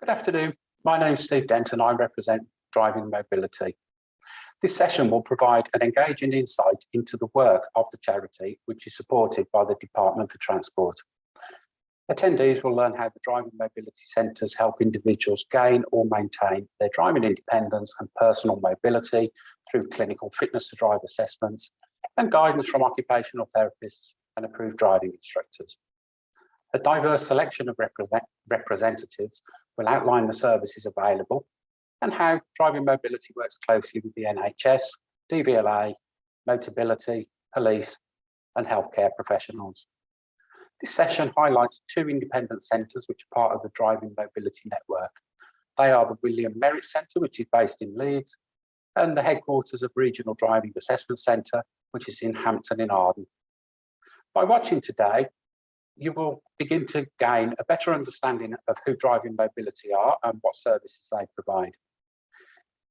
Good afternoon. My name is Steve Dent and I represent Driving Mobility. This session will provide an engaging insight into the work of the charity, which is supported by the Department for Transport. Attendees will learn how the Driving Mobility Centres help individuals gain or maintain their driving independence and personal mobility through clinical fitness to drive assessments and guidance from occupational therapists and approved driving instructors. A diverse selection of representatives will outline the services available and how driving mobility works closely with the NHS, DVLA, Motability, police and healthcare professionals. This session highlights two independent centres which are part of the Driving Mobility Network. They are the William Merritt Centre, which is based in Leeds, and the headquarters of Regional Driving Assessment Centre, which is in Hampton in Arden. By watching today, you will begin to gain a better understanding of who Driving Mobility are and what services they provide.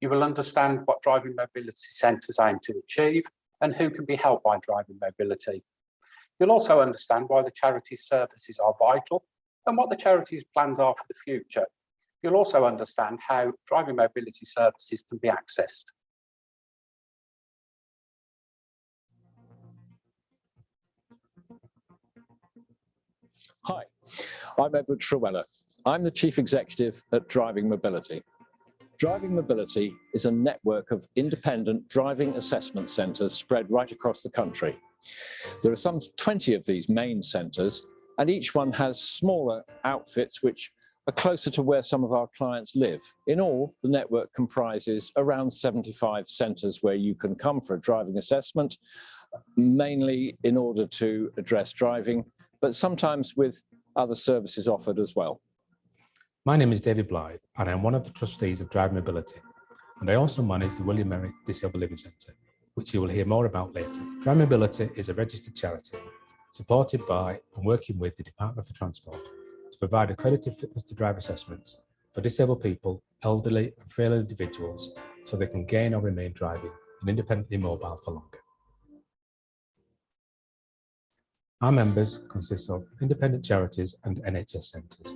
You will understand what Driving Mobility Centres aim to achieve and who can be helped by Driving Mobility. You'll also understand why the charity's services are vital and what the charity's plans are for the future. You'll also understand how Driving Mobility services can be accessed. Hi, I'm Edward Trewella. I'm the Chief Executive at Driving Mobility. Driving Mobility is a network of independent driving assessment centres spread right across the country. There are some 20 of these main centres, and each one has smaller outfits which are closer to where some of our clients live. In all, the network comprises around 75 centres where you can come for a driving assessment, mainly in order to address driving, but sometimes with other services offered as well. My name is David Blythe and I'm one of the trustees of Driving Mobility, and I also manage the William Merritt Disabled Living Centre, which you will hear more about later. Driving Mobility is a registered charity supported by and working with the Department for Transport to provide accredited fitness to drive assessments for disabled people, elderly and frail individuals so they can gain or remain driving and independently mobile for longer. Our members consist of independent charities and NHS centres.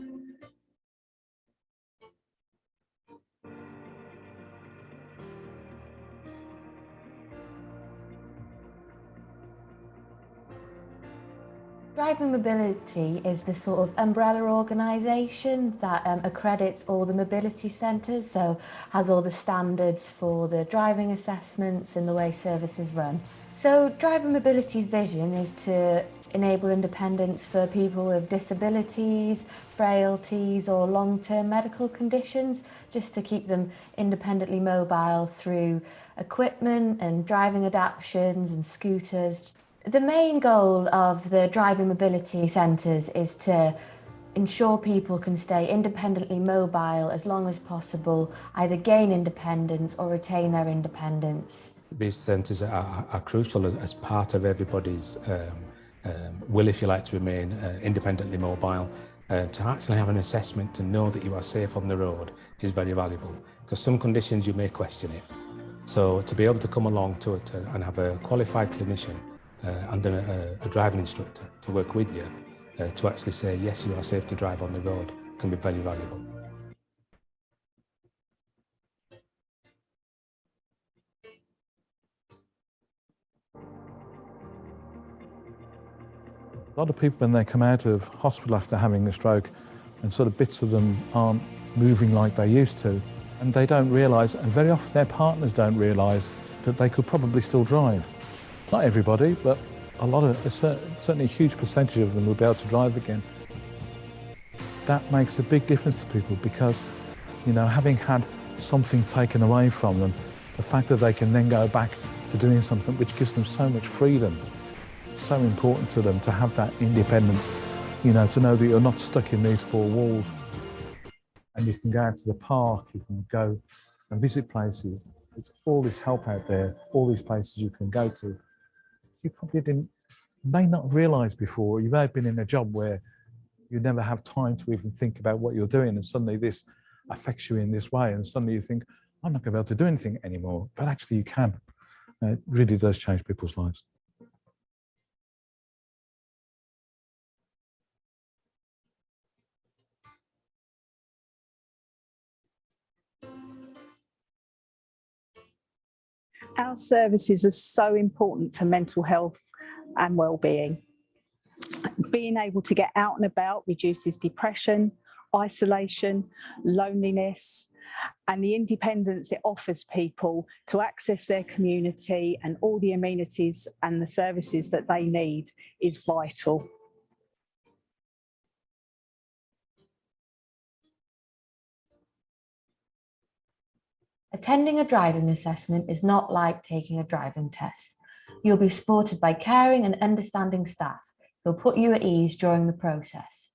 Driving Mobility is the sort of umbrella organisation that accredits all the mobility centres, so has all the standards for the driving assessments and the way services run. So Driving Mobility's vision is to enable independence for people with disabilities, frailties or long-term medical conditions, just to keep them independently mobile through equipment and driving adaptations and scooters. The main goal of the Driving Mobility Centres is to ensure people can stay independently mobile as long as possible, either gain independence or retain their independence. These centres are crucial as part of everybody's will, if you like, to remain independently mobile. To actually have an assessment to know that you are safe on the road is very valuable, because some conditions you may question it. So to be able to come along to it and have a qualified clinician and a driving instructor to work with you to actually say yes, you are safe to drive on the road can be very valuable. A lot of people, when they come out of hospital after having a stroke, and sort of bits of them aren't moving like they used to, and they don't realise, and very often their partners don't realise, that they could probably still drive. Not everybody, but certainly a huge percentage of them will be able to drive again. That makes a big difference to people because, you know, having had something taken away from them, the fact that they can then go back to doing something which gives them so much freedom, it's so important to them to have that independence, you know, to know that you're not stuck in these four walls. And you can go out to the park, you can go and visit places. There's all this help out there, all these places you can go to. You probably may not realise before. You may have been in a job where you never have time to even think about what you're doing, and suddenly this affects you in this way, and suddenly you think, I'm not going to be able to do anything anymore. But actually you can. It really does change people's lives. Our services are so important for mental health and well-being. Being able to get out and about reduces depression, isolation, loneliness, and the independence it offers people to access their community and all the amenities and the services that they need is vital. Attending a driving assessment is not like taking a driving test. You'll be supported by caring and understanding staff who'll put you at ease during the process.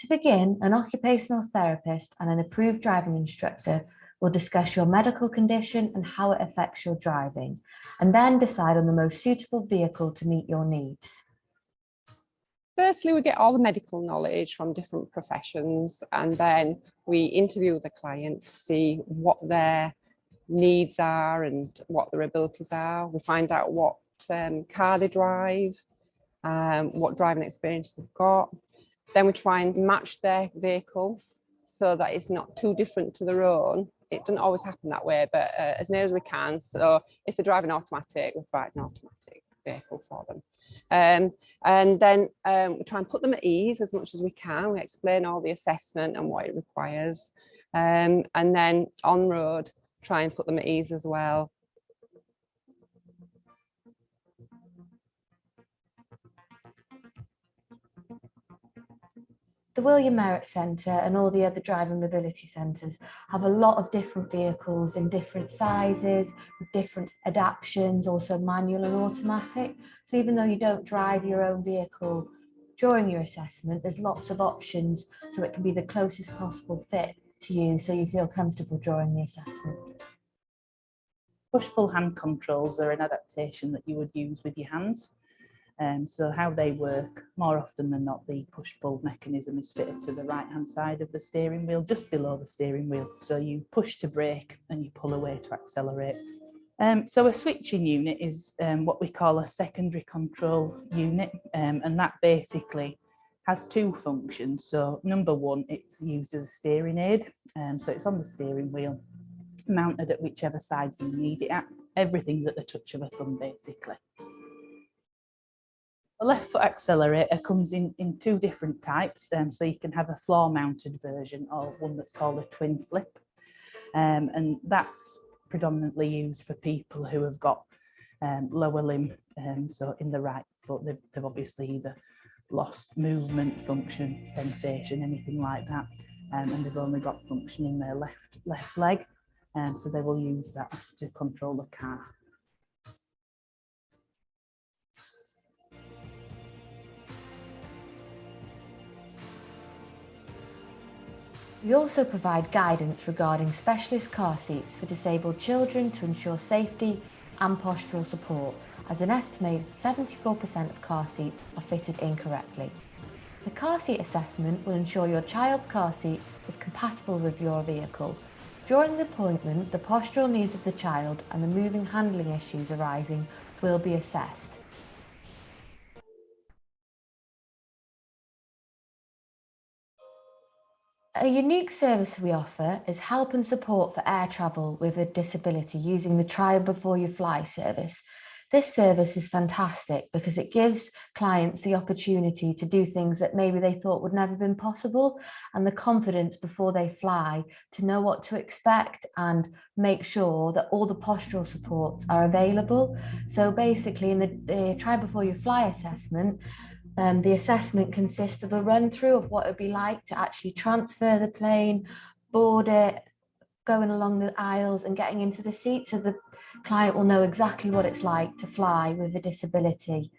To begin, an occupational therapist and an approved driving instructor will discuss your medical condition and how it affects your driving, and then decide on the most suitable vehicle to meet your needs. Firstly, we get all the medical knowledge from different professions, and then we interview the client to see what their needs are and what their abilities are. We find out what car they drive, what driving experience they've got. Then we try and match their vehicle so that it's not too different to their own. It doesn't always happen that way, but as near as we can. So if they're driving automatic, we'll find an automatic vehicle for them. And then we try and put them at ease as much as we can. We explain all the assessment and what it requires. And then on road, try and put them at ease as well. The William Merritt Centre and all the other driving mobility centres have a lot of different vehicles in different sizes, with different adaptations, also manual and automatic. So even though you don't drive your own vehicle during your assessment, there's lots of options so it can be the closest possible fit to you so you feel comfortable during the assessment. Push-pull hand controls are an adaptation that you would use with your hands. So how they work, more often than not, the push-pull mechanism is fitted to the right-hand side of the steering wheel, just below the steering wheel. So you push to brake and you pull away to accelerate. So a switching unit is what we call a secondary control unit, and that basically has two functions. So number one, it's used as a steering aid. So it's on the steering wheel, mounted at whichever side you need it at. Everything's at the touch of a thumb, basically. The left foot accelerator comes in two different types, so you can have a floor mounted version or one that's called a twin flip, and that's predominantly used for people who have got lower limb, so in the right foot they've obviously either lost movement, function, sensation, anything like that, and they've only got function in their left leg, so they will use that to control the car. We also provide guidance regarding specialist car seats for disabled children to ensure safety and postural support, as an estimated 74% of car seats are fitted incorrectly. The car seat assessment will ensure your child's car seat is compatible with your vehicle. During the appointment, the postural needs of the child and the moving handling issues arising will be assessed. A unique service we offer is help and support for air travel with a disability using the Try Before You Fly service. This service is fantastic because it gives clients the opportunity to do things that maybe they thought would never been possible, and the confidence before they fly to know what to expect and make sure that all the postural supports are available. So basically in the Try Before You Fly assessment, the assessment consists of a run through of what it would be like to actually transfer the plane, board it, going along the aisles and getting into the seat, so the client will know exactly what it's like to fly with a disability.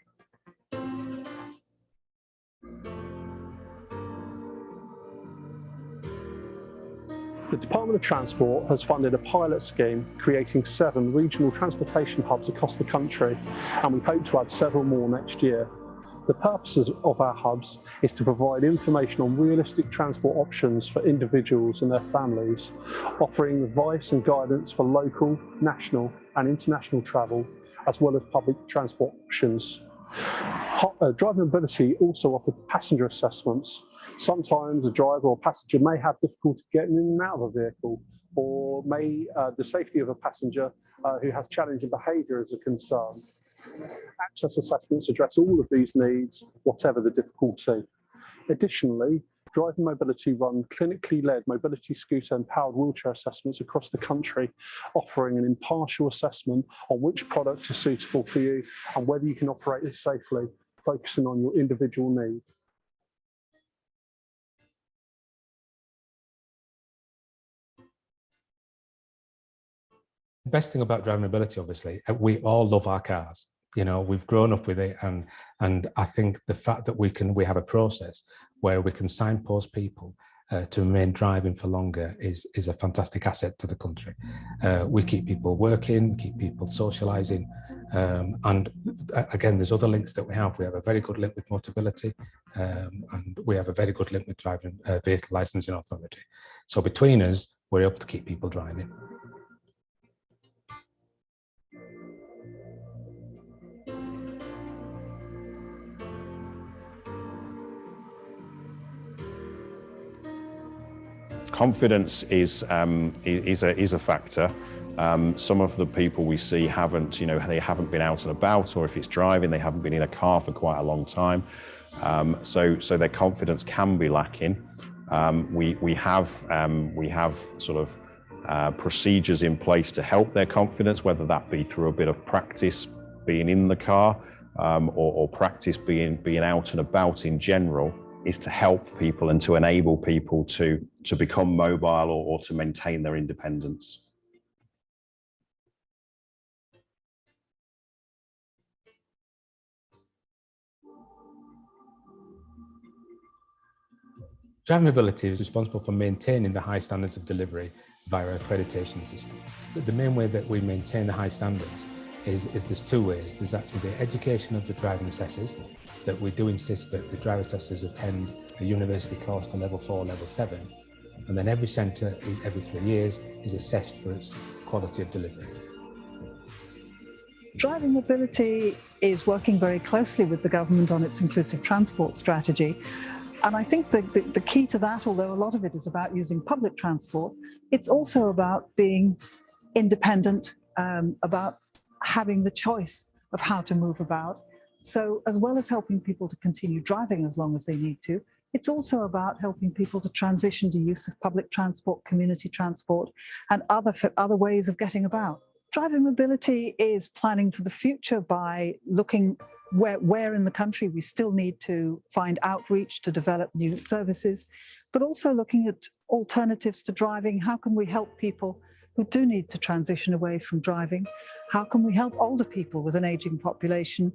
The Department of Transport has funded a pilot scheme creating 7 regional transportation hubs across the country, and we hope to add several more next year. The purposes of our hubs is to provide information on realistic transport options for individuals and their families, offering advice and guidance for local, national and international travel, as well as public transport options. Driving mobility also offers passenger assessments. Sometimes a driver or passenger may have difficulty getting in and out of a vehicle. or may the safety of a passenger who has challenging behaviour as a concern. Access assessments address all of these needs, whatever the difficulty. Additionally, Driving Mobility run clinically led mobility scooter and powered wheelchair assessments across the country, offering an impartial assessment on which product is suitable for you and whether you can operate it safely, focusing on your individual needs. The best thing about Driving Mobility, obviously, we all love our cars. You know, we've grown up with it, and I think the fact that we have a process where we can signpost people to remain driving for longer is a fantastic asset to the country. We keep people working, keep people socialising, and again, there's other links that we have. We have a very good link with Motability, and we have a very good link with Driving Vehicle Licensing Authority. So between us, we're able to keep people driving. Confidence is a factor. Some of the people we see haven't, they haven't been out and about, or if it's driving, they haven't been in a car for quite a long time. So their confidence can be lacking. We have sort of procedures in place to help their confidence, whether that be through a bit of practice being in the car, or practice being out and about in general, is to help people and to enable people to become mobile or to maintain their independence. Driving Mobility is responsible for maintaining the high standards of delivery via our accreditation system. The main way that we maintain the high standards is there's two ways. There's actually the education of the driving assessors, that we do insist that the driver assessors attend a university course to level 4, level 7, and then every centre every 3 years is assessed for its quality of delivery. Driving Mobility is working very closely with the government on its inclusive transport strategy. And I think the key to that, although a lot of it is about using public transport, it's also about being independent, about having the choice of how to move about. So as well as helping people to continue driving as long as they need to, it's also about helping people to transition to use of public transport, community transport, and other ways of getting about. Driving Mobility is planning for the future by looking where in the country we still need to find outreach to develop new services, but also looking at alternatives to driving. How can we help people who do need to transition away from driving? How can we help older people with an aging population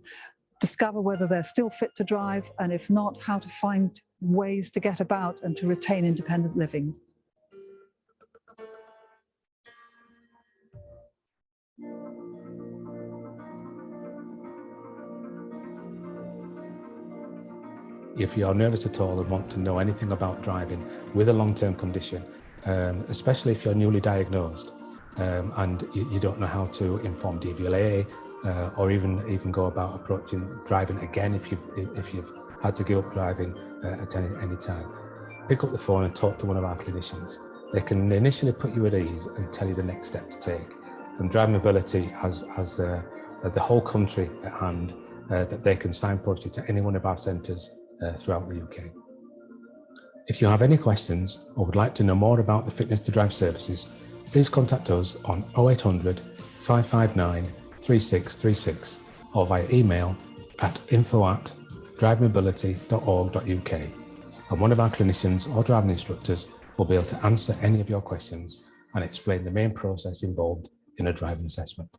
discover whether they're still fit to drive, and if not, how to find ways to get about and to retain independent living? If you're nervous at all and want to know anything about driving with a long-term condition, especially if you're newly diagnosed and you don't know how to inform DVLA or even go about approaching driving again if you've had to give up driving at any time, pick up the phone and talk to one of our clinicians. They can initially put you at ease and tell you the next step to take. And Driving Mobility has the whole country at hand that they can signpost you to any one of our centres throughout the UK. If you have any questions or would like to know more about the Fitness to Drive services, please contact us on 0800 559 3636 or via email at info@drivemobility.org.uk, and one of our clinicians or driving instructors will be able to answer any of your questions and explain the main process involved in a driving assessment.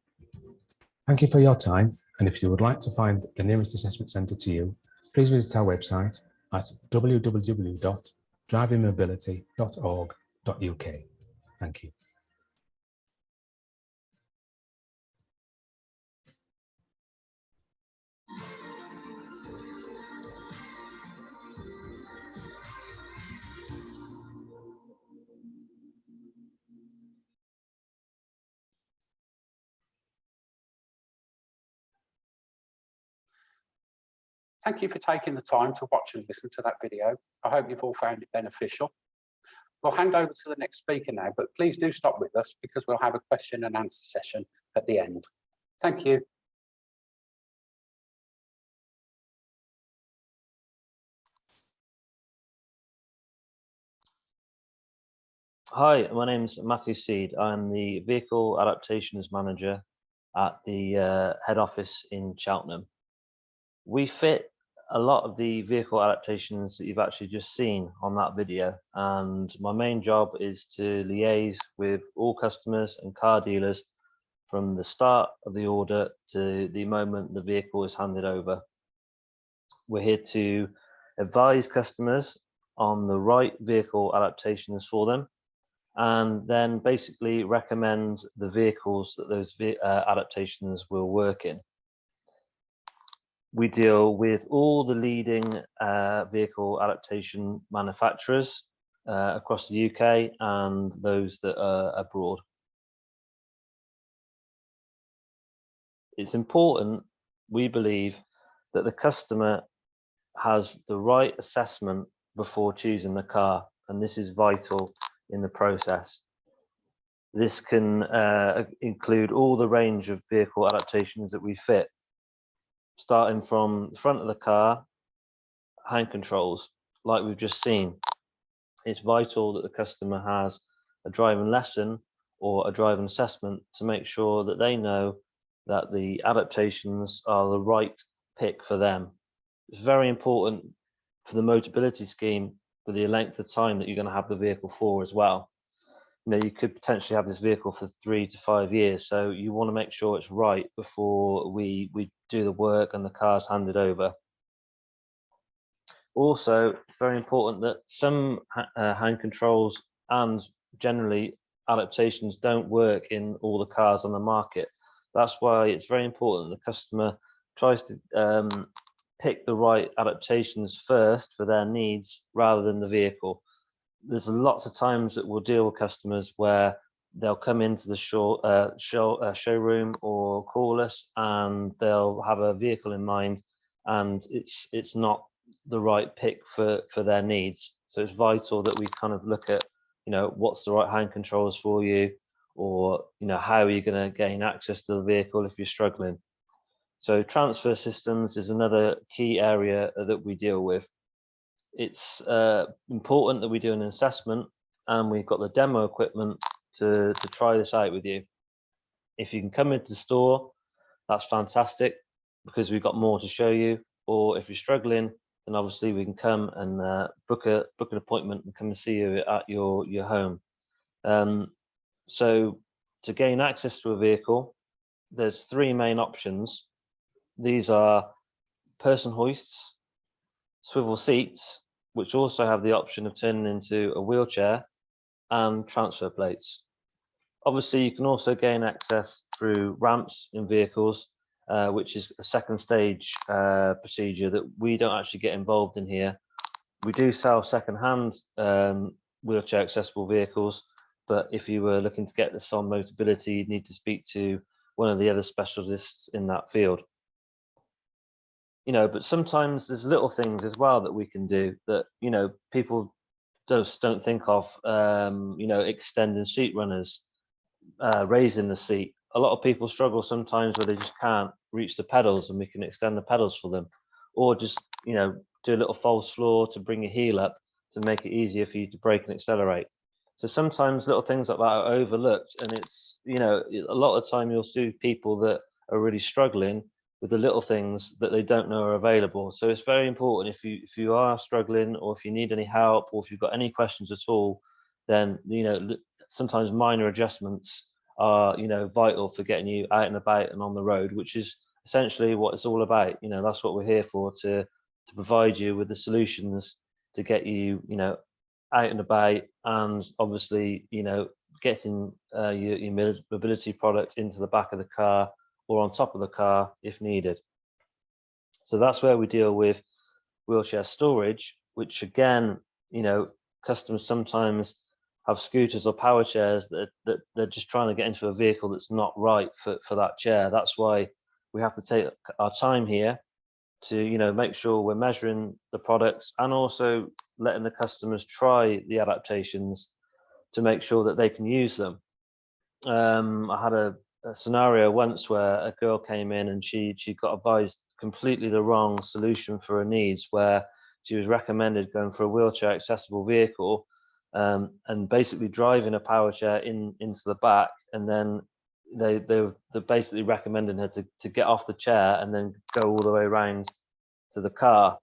Thank you for your time, and if you would like to find the nearest assessment centre to you, please visit our website at www.drivingmobility.org.uk. Thank you. Thank you for taking the time to watch and listen to that video. I hope you've all found it beneficial. We'll hand over to the next speaker now, but please do stop with us because we'll have a question and answer session at the end. Thank you. Hi, my name's Matthew Seed. I'm the Vehicle Adaptations Manager at the head office in Cheltenham. We fit a lot of the vehicle adaptations that you've actually just seen on that video, and my main job is to liaise with all customers and car dealers from the start of the order to the moment the vehicle is handed over. We're here to advise customers on the right vehicle adaptations for them, and then basically recommend the vehicles that those adaptations will work in. We deal with all the leading vehicle adaptation manufacturers across the UK and those that are abroad. It's important, we believe, that the customer has the right assessment before choosing the car, and this is vital in the process. This can include all the range of vehicle adaptations that we fit, starting from the front of the car, hand controls, like we've just seen. It's vital that the customer has a driving lesson or a driving assessment to make sure that they know that the adaptations are the right pick for them. It's very important for the Motability scheme for the length of time that you're going to have the vehicle for as well. You know, you could potentially have this vehicle for 3 to 5 years, so you want to make sure it's right before we do the work and the car's handed over. Also, it's very important that some hand controls and generally adaptations don't work in all the cars on the market. That's why it's very important the customer tries to pick the right adaptations first for their needs rather than the vehicle. There's lots of times that we'll deal with customers where they'll come into the showroom or call us and they'll have a vehicle in mind and it's not the right pick for their needs. So it's vital that we kind of look at, you know, what's the right hand controls for you, or, you know, how are you going to gain access to the vehicle if you're struggling. So transfer systems is another key area that we deal with. It's important that we do an assessment and we've got the demo equipment to try this out with you. If you can come into the store, that's fantastic because we've got more to show you, or if you're struggling, then obviously we can come and book an appointment and come and see you at your home. So to gain access to a vehicle, there's 3 main options. These are person hoists, swivel seats, which also have the option of turning into a wheelchair, and transfer plates. Obviously, you can also gain access through ramps in vehicles, which is a second stage procedure that we don't actually get involved in here. We do sell second-hand wheelchair accessible vehicles, but if you were looking to get this on Motability, you'd need to speak to one of the other specialists in that field. You know, but sometimes there's little things as well that we can do that, you know, people just don't think of, you know, extending seat runners, raising the seat. A lot of people struggle sometimes where they just can't reach the pedals and we can extend the pedals for them, or just, you know, do a little false floor to bring your heel up to make it easier for you to brake and accelerate. So sometimes little things like that are overlooked, and it's, you know, a lot of the time you'll see people that are really struggling with the little things that they don't know are available. So it's very important, if you are struggling, or if you need any help, or if you've got any questions at all, then, you know, sometimes minor adjustments are, you know, vital for getting you out and about and on the road, which is essentially what it's all about. You know, that's what we're here for, to provide you with the solutions to get you, you know, out and about, and obviously, you know, getting your mobility product into the back of the car or on top of the car if needed. So that's where we deal with wheelchair storage, which again, you know, customers sometimes have scooters or power chairs that they're just trying to get into a vehicle that's not right for that chair. That's why we have to take our time here to, you know, make sure we're measuring the products and also letting the customers try the adaptations to make sure that they can use them. I had a scenario once where a girl came in and she got advised completely the wrong solution for her needs, where she was recommended going for a wheelchair accessible vehicle, and basically driving a power chair into the back, and then they're basically recommending her to get off the chair and then go all the way around to the car,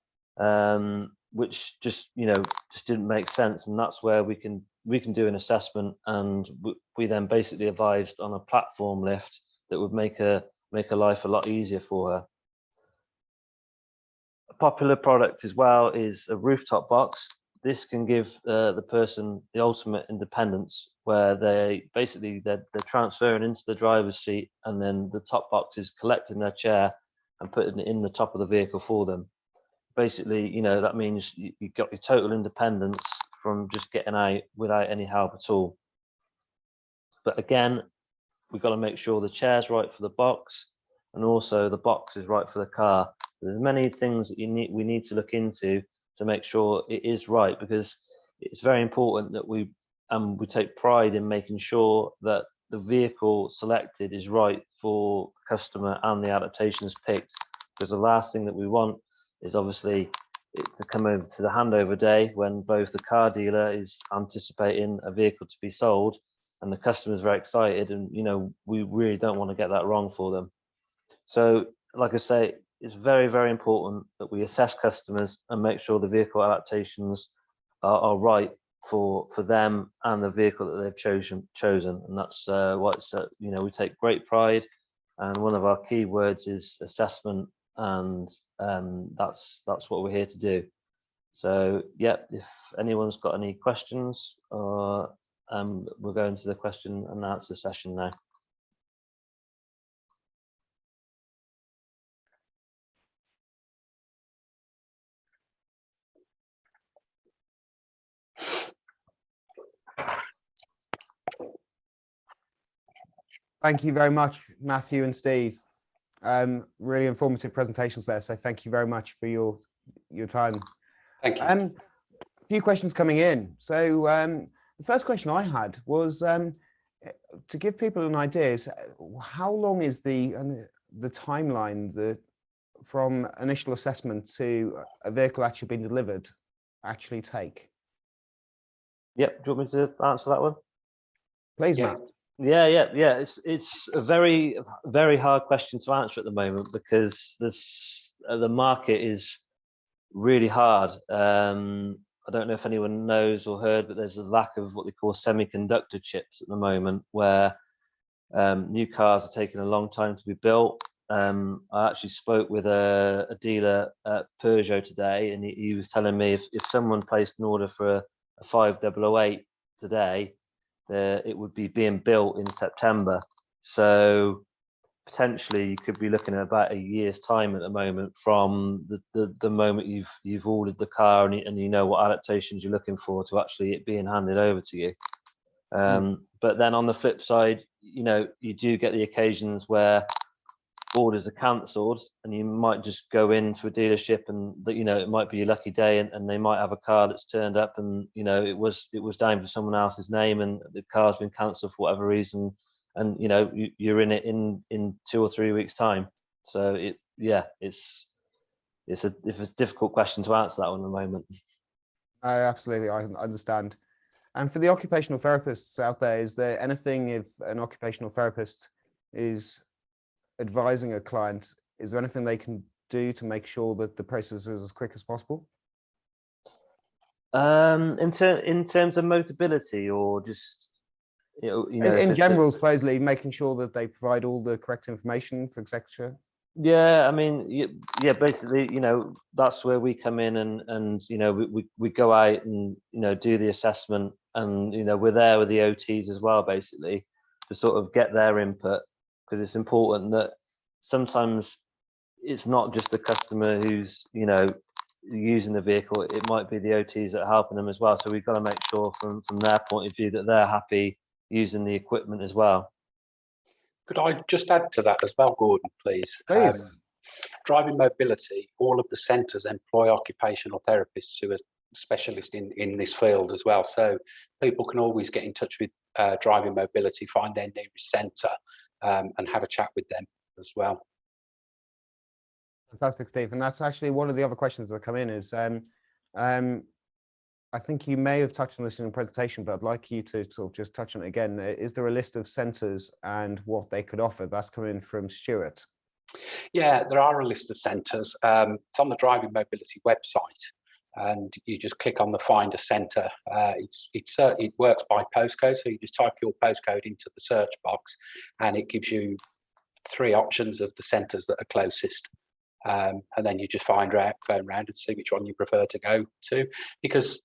which just didn't make sense. And that's where we can do an assessment, and we then basically advised on a platform lift that would make her life a lot easier for her. A popular product as well is a rooftop box. This can give the person the ultimate independence, where they're transferring into the driver's seat, and then the top box is collecting their chair and putting it in the top of the vehicle for them. Basically, that means you've got your total independence from just getting out without any help at all. But again, we've got to make sure the chair's right for the box, and also the box is right for the car. There's many things that we need to look into to make sure it is right, because it's very important that we take pride in making sure that the vehicle selected is right for the customer and the adaptations picked, because the last thing that we want is obviously it to come over to the handover day when both the car dealer is anticipating a vehicle to be sold and the customer is very excited, and we really don't want to get that wrong for them. So like I say, it's very, very important that we assess customers and make sure the vehicle adaptations are right for them and the vehicle that they've chosen. And that's what we take great pride. And one of our key words is assessment, and that's what we're here to do. So yeah, if anyone's got any questions, we'll go into the question and answer session now. Thank you very much, Matthew and Steve. Really informative presentations there. So thank you very much for your time. Thank you. A few questions coming in. So the first question I had was to give people an idea, is how long is the timeline from initial assessment to a vehicle actually being delivered actually take? Yep. Do you want me to answer that one? Please, Yeah. Matt. Yeah. It's a very, very hard question to answer at the moment, because the market is really hard. I don't know if anyone knows or heard, but there's a lack of what they call semiconductor chips at the moment, where new cars are taking a long time to be built. I actually spoke with a dealer at Peugeot today, and he was telling me if someone placed an order for a 5008 today, it would be being built in September. So potentially you could be looking at about a year's time at the moment from the moment you've ordered the car and you know what adaptations you're looking for to actually it being handed over to you. But then on the flip side, you do get the occasions where orders are cancelled, and you might just go into a dealership and it might be your lucky day, and they might have a car that's turned up and it was down for someone else's name and the car's been cancelled for whatever reason, and you're in it in 2 or 3 weeks time. So it's a difficult question to answer that one at the moment. Absolutely, I understand. And for the occupational therapists out there, is there anything, if an occupational therapist is advising a client, is there anything they can do to make sure that the process is as quick as possible? In terms of mobility, or just in general, supposedly making sure that they provide all the correct information for executive. Yeah, I mean, yeah, basically, that's where we come in, and we go out and do the assessment, and we're there with the OTs as well, basically, to sort of get their input, because it's important that sometimes it's not just the customer who's using the vehicle, it might be the OTs that are helping them as well. So we've got to make sure from their point of view that they're happy using the equipment as well. Could I just add to that as well, Gordon, please? Please. Driving mobility, all of the centres employ occupational therapists who specialist in this field as well. So people can always get in touch with Driving Mobility, find their nearest centre and have a chat with them as well. Fantastic, Steve. And that's actually one of the other questions that come in is, I think you may have touched on this in the presentation, but I'd like you to sort of just touch on it again. Is there a list of centres and what they could offer? That's coming from Stuart. Yeah, there are a list of centres. It's on the Driving Mobility website, and you just click on the Find a Centre. It works by postcode, so you just type your postcode into the search box, and it gives you 3 options of the centres that are closest. And then you just phone around and see which one you prefer to go to, because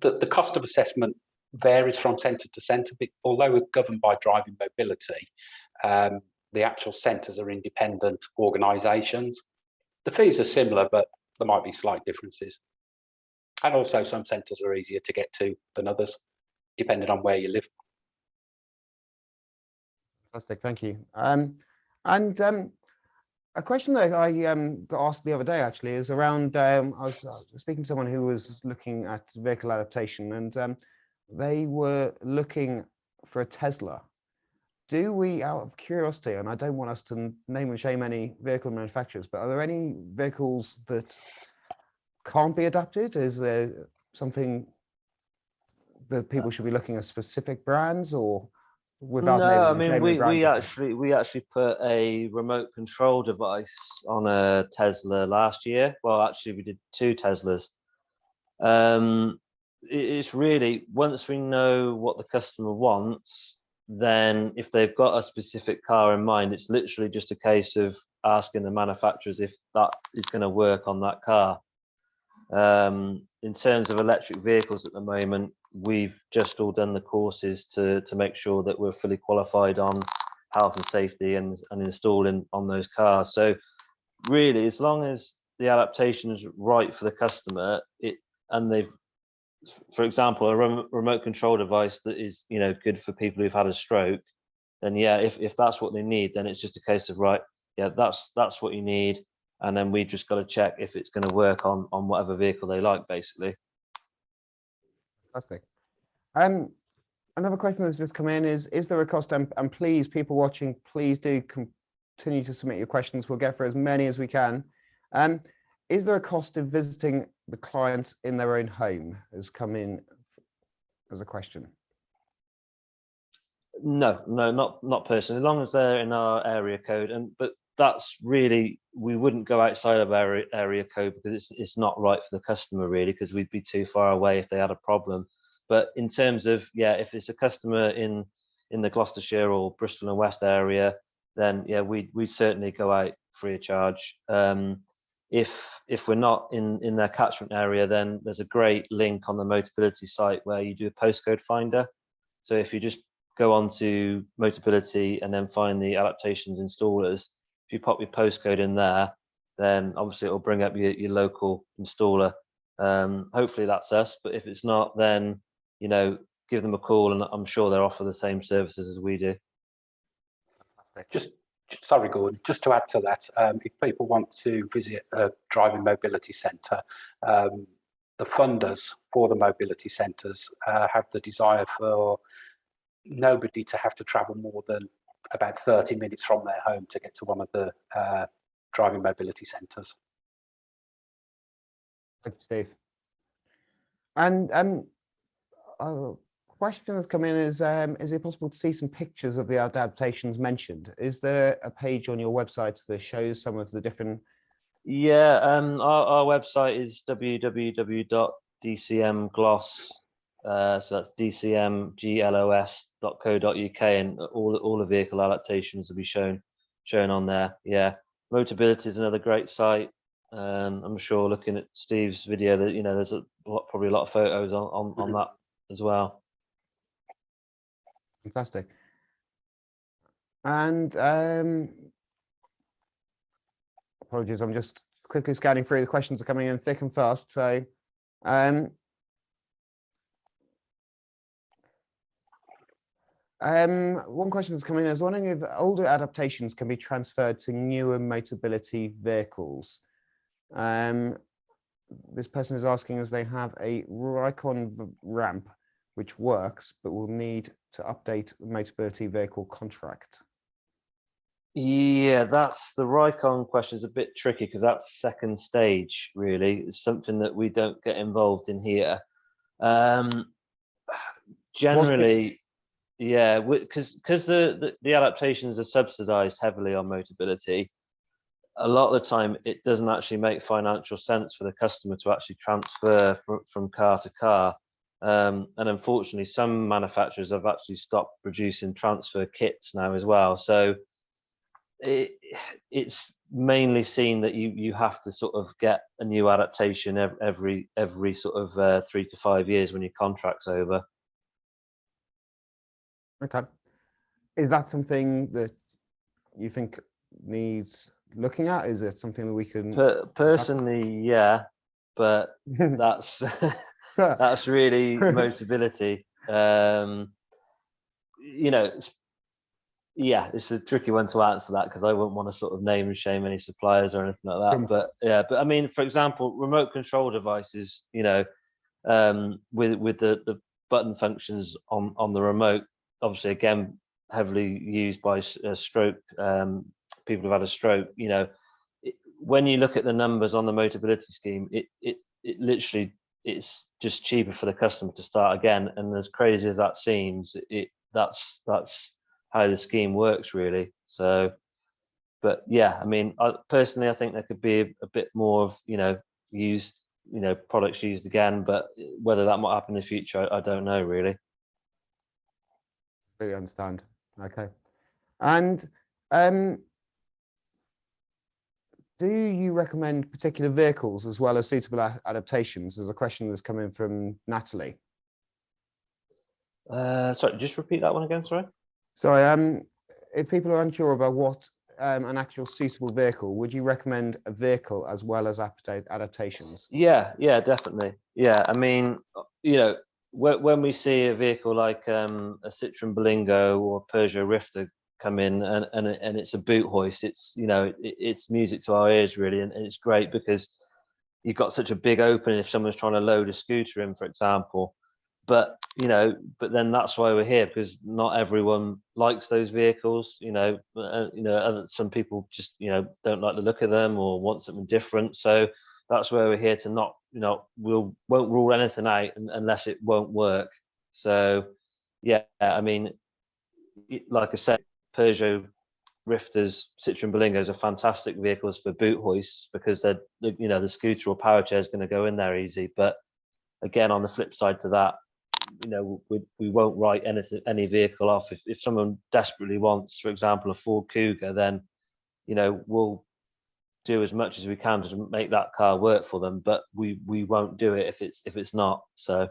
the cost of assessment varies from centre to centre. Although we're governed by Driving Mobility, the actual centres are independent organisations. The fees are similar, but there might be slight differences. And also some centres are easier to get to than others, depending on where you live. Fantastic, thank you. A question that I got asked the other day actually is around, I was speaking to someone who was looking at vehicle adaptation, and they were looking for a Tesla. Do we, out of curiosity, and I don't want us to name and shame any vehicle manufacturers, but are there any vehicles that can't be adapted? Is there something that people should be looking at specific brands, or without No, naming I and mean shaming we actually put a remote control device on a Tesla last year. Well, actually we did 2 Teslas. It's really, once we know what the customer wants, then if they've got a specific car in mind, it's literally just a case of asking the manufacturers if that is going to work on that car. In terms of electric vehicles at the moment, we've just all done the courses to make sure that we're fully qualified on health and safety and installing on those cars. So really, as long as the adaptation is right for the customer, and they've, for example, a remote control device that is, you know, good for people who've had a stroke, then yeah, if that's what they need, then it's just a case of, right, yeah, that's what you need, and then we just got to check if it's going to work on whatever vehicle they like, basically. Fantastic. Another question that's just come in is there a cost, and please, people watching, please do continue to submit your questions. We'll get for as many as we can. Is there a cost of visiting the client in their own home? Has come in as a question. No, not personally, as long as they're in our area code. But that's really, we wouldn't go outside of our area code because it's not right for the customer really, because we'd be too far away if they had a problem. But in terms of, yeah, if it's a customer in the Gloucestershire or Bristol and West area, then yeah, we'd certainly go out free of charge. If we're not in their catchment area, then there's a great link on the Motability site where you do a postcode finder. So if you just go on to Motability and then find the Adaptations installers, if you pop your postcode in there, then obviously it will bring up your local installer. Hopefully that's us, but if it's not, then, you know, give them a call and I'm sure they'll offer the same services as we do. Sorry, Gordon, just to add to that, if people want to visit a driving mobility centre, the funders for the mobility centres have the desire for nobody to have to travel more than about 30 minutes from their home to get to one of the driving mobility centres. Thank you, Steve. And a question that's come in is it possible to see some pictures of the adaptations mentioned? Is there a page on your website that shows some of the different? Yeah, our website is www.dcmgloss, so that's dcmglos.co.uk, and all the vehicle adaptations will be shown on there. Yeah, Motability is another great site. I'm sure looking at Steve's video that, you know, there's probably a lot of photos on that as well. Fantastic. And apologies, I'm just quickly scanning through. The questions are coming in thick and fast. So one question that's coming in is wondering if older adaptations can be transferred to newer Motability vehicles. this person is asking us, they have a Rikon ramp which works, but will need to update the Motability vehicle contract. Yeah, that's the Rikon question is a bit tricky because that's second stage, really. It's something that we don't get involved in here. Generally, yeah, because the adaptations are subsidized heavily on Motability. A lot of the time, it doesn't actually make financial sense for the customer to actually transfer from car to car. And unfortunately, some manufacturers have actually stopped producing transfer kits now as well. So it's mainly seen that you have to sort of get a new adaptation every sort of 3 to 5 years when your contract's over. Okay. Is that something that you think needs looking at? Is it something that we can personally, yeah, but that's that's really Motability. You know, yeah, it's a tricky one to answer that because I wouldn't want to sort of name and shame any suppliers or anything like that. But yeah, but I mean, for example, remote control devices, you know, with the button functions on the remote, obviously again heavily used by stroke people who've had a stroke. You know, when you look at the numbers on the Motability scheme, it literally, it's just cheaper for the customer to start again. And as crazy as that seems, that's how the scheme works, really. So, but yeah, I mean, personally, I think there could be a bit more of, you know, used, you know, products used again, but whether that might happen in the future, I don't know, really. Really understand. Okay. And do you recommend particular vehicles as well as suitable adaptations? There's a question that's come in from Natalie. Sorry, just repeat that one again, sorry. Sorry, if people are unsure about what an actual suitable vehicle, would you recommend a vehicle as well as adaptations? Yeah, definitely. Yeah, I mean, you know, when we see a vehicle like a Citroen Berlingo or Peugeot Rifter come in and it's a boot hoist, it's, you know, it's music to our ears, really, and it's great because you've got such a big opening if someone's trying to load a scooter in, for example. But you know, but then that's why we're here, because not everyone likes those vehicles. You know, some people just, you know, don't like the look of them or want something different. So that's where we're here to not, you know, won't rule anything out unless it won't work. So yeah, I mean, like I said, Peugeot Rifters, Citroen Berlingos are fantastic vehicles for boot hoists because they're, you know, the scooter or power chair is going to go in there easy. But again, on the flip side to that, you know, we won't write any vehicle off. If someone desperately wants, for example, a Ford Cougar, then, you know, we'll do as much as we can to make that car work for them, but we won't do it if it's not. So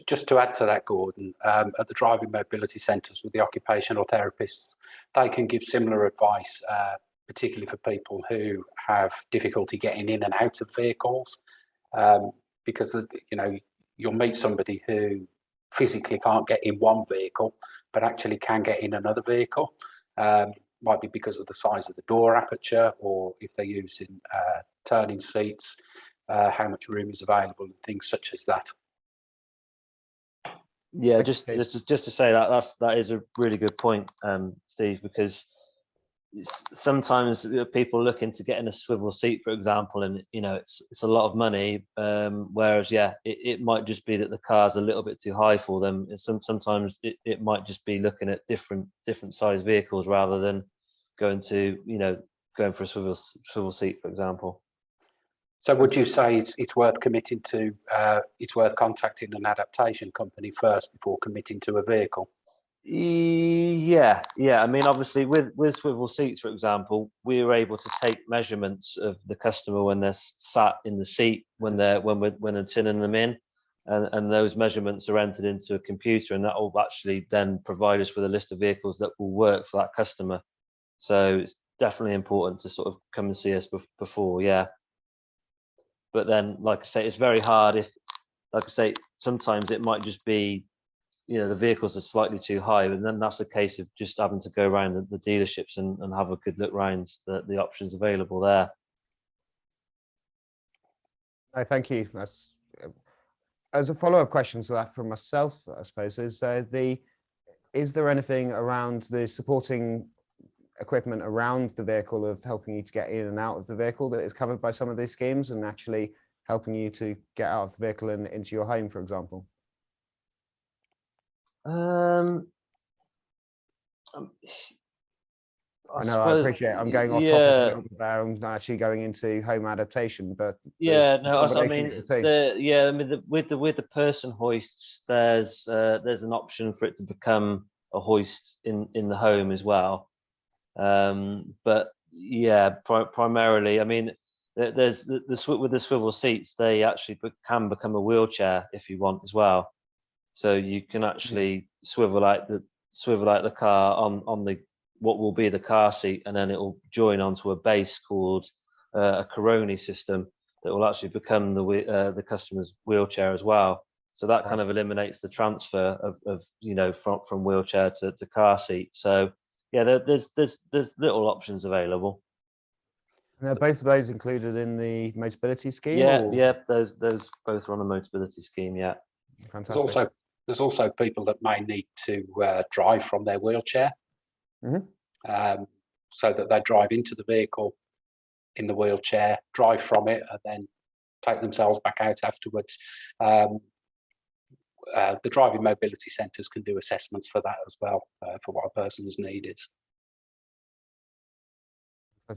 just to add to that, Gordon, at the driving mobility centres with the occupational therapists, they can give similar advice, particularly for people who have difficulty getting in and out of vehicles, because, you know, you'll meet somebody who physically can't get in one vehicle, but actually can get in another vehicle. Might be because of the size of the door aperture, or if they're using turning seats, how much room is available and things such as that. Yeah, just to say that is a really good point, Steve, because sometimes people looking to get in a swivel seat, for example, and you know it's a lot of money, whereas it might just be that the car's a little bit too high for them. Sometimes it might just be looking at different size vehicles rather than going for a swivel seat, for example. So would you say it's worth committing to, it's worth contacting an adaptation company first before committing to a vehicle? Yeah. I mean, obviously, with swivel seats, for example, we were able to take measurements of the customer when they're sat in the seat, when we're tinning them in, and those measurements are entered into a computer, and that will actually then provide us with a list of vehicles that will work for that customer. So it's definitely important to sort of come and see us before, yeah. But then, like I say, it's very hard if, like I say, sometimes it might just be, you know, the vehicles are slightly too high, and then that's a case of just having to go around the dealerships and have a good look around the options available there. No, thank you. That's as a follow-up question to that from myself, I suppose, is there anything around the supporting equipment around the vehicle of helping you to get in and out of the vehicle that is covered by some of these schemes and actually helping you to get out of the vehicle and into your home, for example? I know, I appreciate I'm going off topic a little bit there. I'm actually going into home adaptation, but yeah, no, I mean, with the person hoists, there's an option for it to become a hoist in the home as well. But yeah, primarily, I mean, there's with the swivel seats, they actually can become a wheelchair if you want as well. So you can actually swivel like the car on the what will be the car seat, and then it will join onto a base called a Coroni system that will actually become the customer's wheelchair as well. So that kind of eliminates the transfer of you know, from wheelchair to car seat. So yeah, there's little options available. And are both of those included in the Motability scheme? Yeah, those both are on the Motability scheme. Yeah, fantastic. There's also people that may need to drive from their wheelchair, so that they drive into the vehicle in the wheelchair, drive from it, and then take themselves back out afterwards. The driving mobility centres can do assessments for that as well, for what a person's need is.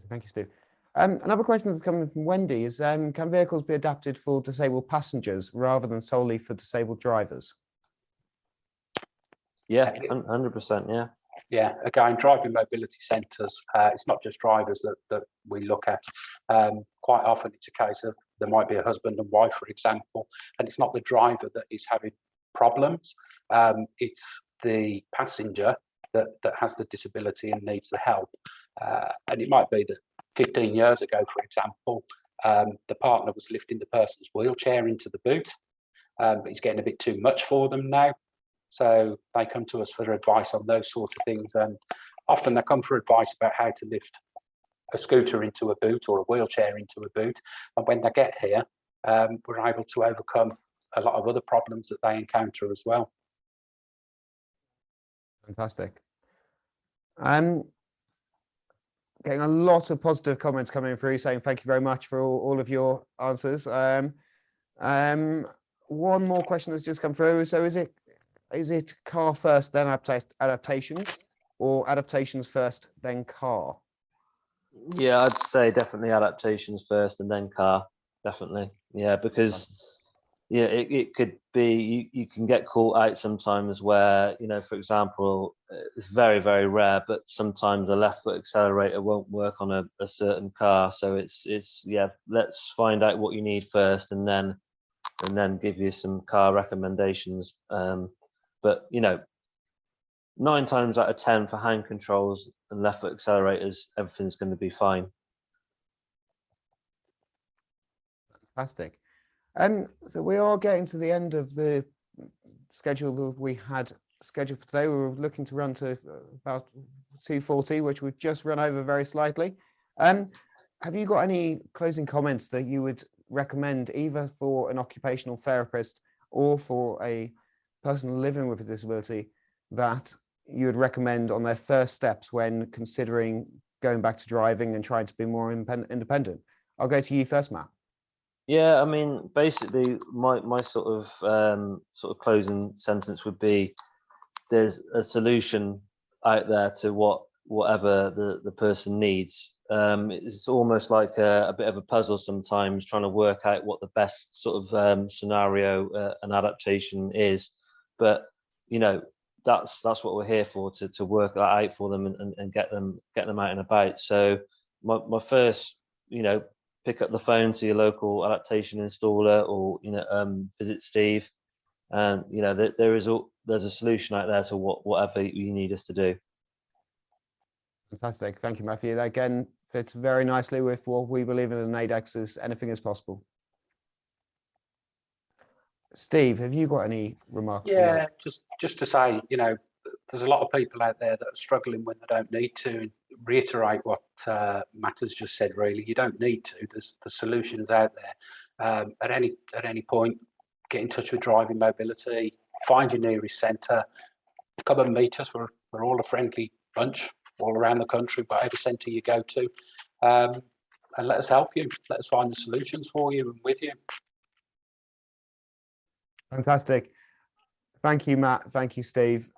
Thank you, Steve. Another question that's coming from Wendy is, can vehicles be adapted for disabled passengers rather than solely for disabled drivers? Yeah, 100%, yeah. Yeah, again, driving mobility centres, it's not just drivers that we look at. Quite often it's a case of there might be a husband and wife, for example, and it's not the driver that is having problems. It's the passenger that has the disability and needs the help. And it might be that 15 years ago, for example, the partner was lifting the person's wheelchair into the boot, but it's getting a bit too much for them now. So they come to us for advice on those sorts of things. And often they come for advice about how to lift a scooter into a boot or a wheelchair into a boot. And when they get here, we're able to overcome a lot of other problems that they encounter as well. Fantastic. Getting a lot of positive comments coming through saying thank you very much for all of your answers. One more question that's just come through. So is it car first, then adaptations, or adaptations first, then car? Yeah, I'd say definitely adaptations first and then car, definitely. Yeah, because yeah, it could be, you can get caught out sometimes where, you know, for example, it's very, very rare, but sometimes a left foot accelerator won't work on a certain car. So it's yeah, let's find out what you need first and then give you some car recommendations. But you know, 9 times out of 10 for hand controls and left foot accelerators, everything's going to be fine. Fantastic. So we are getting to the end of the schedule that we had scheduled for today. We were looking to run to about 2:40, which we've just run over very slightly. Have you got any closing comments that you would recommend either for an occupational therapist or for a person living with a disability that you would recommend on their first steps when considering going back to driving and trying to be more independent? I'll go to you first, Matt. Yeah, I mean, basically, my sort of closing sentence would be: there's a solution out there to whatever the person needs. It's almost like a bit of a puzzle sometimes, trying to work out what the best sort of scenario and adaptation is. But you know, that's what we're here for, to work that out for them and get them out and about. So my first, you know, pick up the phone to your local adaptation installer, or you know, visit Steve, and you know, there's a solution out there to whatever you need us to do. Fantastic, thank you, Matthew. That again fits very nicely with what we believe in ADEX, is anything is possible. Steve, have you got any remarks? Yeah, just to say, you know, there's a lot of people out there that are struggling when they don't need to. And reiterate what Matt has just said, really, you don't need to. There's the solutions out there. At any point, get in touch with Driving Mobility, find your nearest centre, come and meet us. We're all a friendly bunch all around the country, whatever centre you go to, and let us help you. Let us find the solutions for you and with you. Fantastic. Thank you, Matt. Thank you, Steve.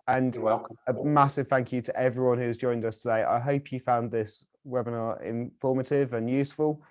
And You're welcome. a massive thank you to everyone who's joined us today. I hope you found this webinar informative and useful.